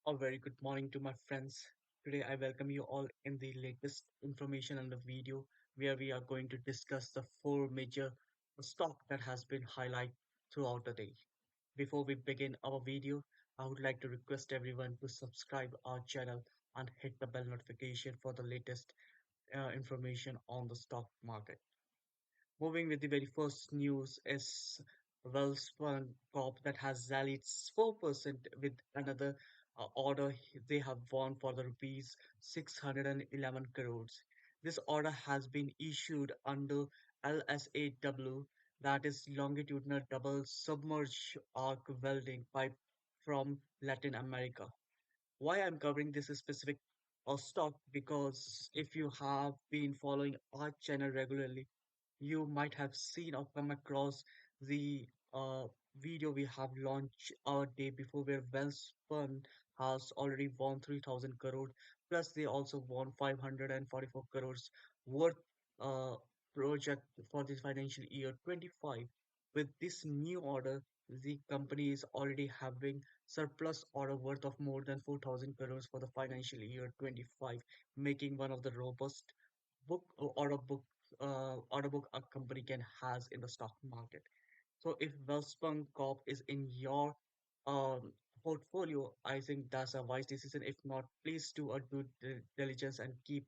A very good morning to my friends. Today, I welcome you all in the latest information and the video where we are going to discuss the four major stock that has been highlighted throughout the day. Before we begin our video, I would like to request everyone to subscribe our channel and hit the bell notification for the latest information on the stock market. Moving with the very first news is Welspun Corp that has rallied 4% with another order they have won for the rupees 611 crores. This order has been issued under LSAW, that is longitudinal double submerged arc welding pipe from Latin America. Why I'm covering this specific stock, because if you have been following our channel regularly, you might have seen or come across the video we have launched our day before, where Welspun has already won 3,000 crore, plus they also won 544 crores worth uh, project for this financial year 25. With this new order, the company is already having surplus order worth of more than 4,000 crores for the financial year 25, making one of the robust order book a company can has in the stock market. So if Welspun Corp is in your portfolio, I think that's a wise decision. If not, please do a due diligence and keep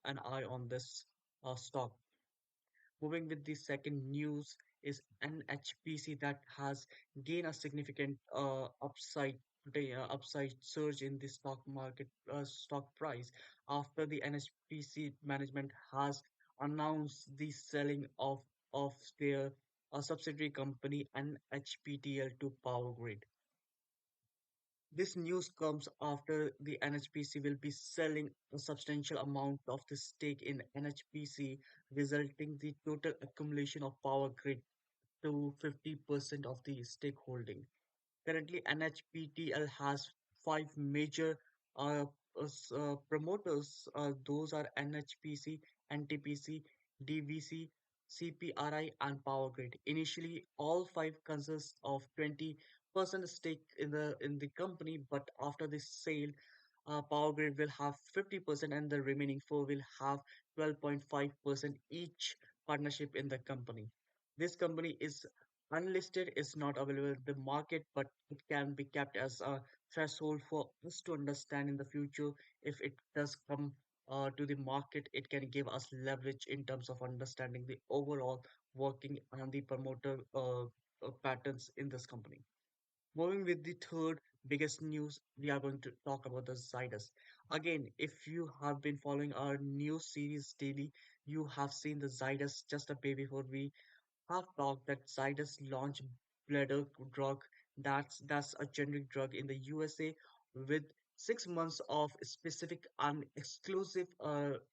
an eye on this stock. Moving with the second news is NHPC that has gained a significant upside surge in the stock market stock price after the NHPC management has announced the selling of their subsidiary company NHPTL to Power Grid. This news comes after the NHPC will be selling a substantial amount of the stake in NHPC, resulting the total accumulation of Power Grid to 50% of the stakeholding. Currently, NHPTL has five major uh, promoters. Those are NHPC, NTPC, DVC, CPRI, and Power Grid. Initially, all five consist of 20% stake in the company, but after the sale, Power Grid will have 50% and the remaining four will have 12.5% each partnership in the company. This company is unlisted, is not available in the market, but it can be kept as a threshold for us to understand in the future. If it does come to the market, it can give us leverage in terms of understanding the overall working and the promoter patterns in this company. Moving with the third biggest news, we are going to talk about the Zydus. Again, if you have been following our news series daily, you have seen the Zydus just a day before we have talked that Zydus launched bladder drug. That's a generic drug in the USA with 6 months of specific and exclusive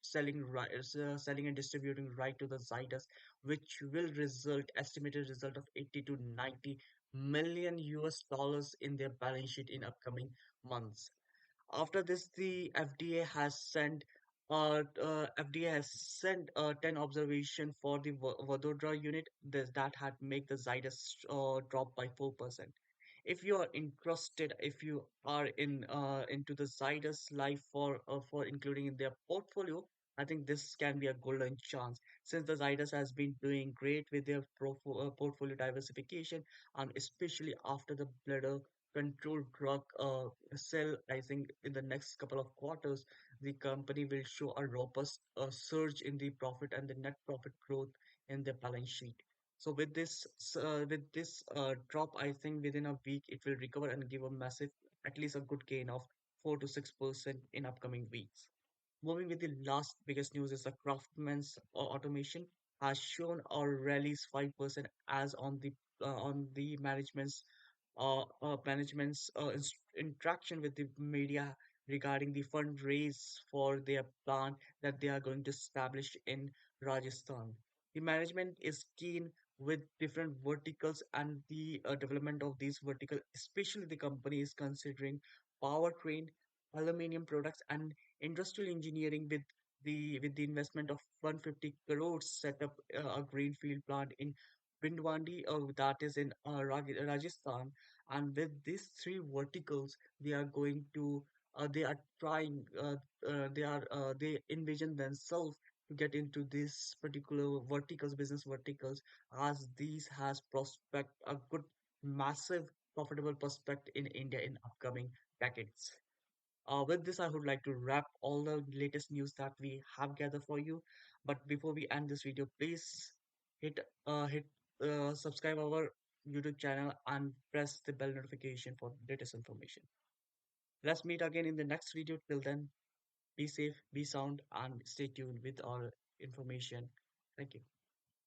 selling and distributing right to the Zydus, which will result estimated result of 80 to 90 million US dollars in their balance sheet in upcoming months. After this, the FDA has sent 10 observation for the Vadodara unit that had make the Zydus drop by 4%. If you are interested, if you are in into the Zydus Life for including in their portfolio, I think this can be a golden chance, since the Zydus has been doing great with their portfolio diversification, and especially after the bladder control drug sell. I think in the next couple of quarters, the company will show a robust surge in the profit and the net profit growth in their balance sheet. So with this drop, I think within a week it will recover and give a massive, at least a good gain of 4 to 6% in upcoming weeks. Moving with the last biggest news is the Craftsman's automation has shown our rallies 5% as on the management's interaction with the media regarding the fundraise for their plant that they are going to establish in Rajasthan. The management is keen with different verticals and the development of these verticals, especially the company is considering powertrain, aluminium products, and industrial engineering with the investment of 150 crores set up a greenfield plant in Bindwandi, that is in Rajasthan, And with these three verticals, they are going to they are trying they envision themselves to get into this particular verticals, business verticals, as these has prospect a good massive profitable prospect in India in upcoming decades. With this, I would like to wrap all the latest news that we have gathered for you. But before we end this video, please hit subscribe our YouTube channel and press the bell notification for latest information. Let's meet again in the next video. Till then, be safe, be sound, and stay tuned with our information. Thank you.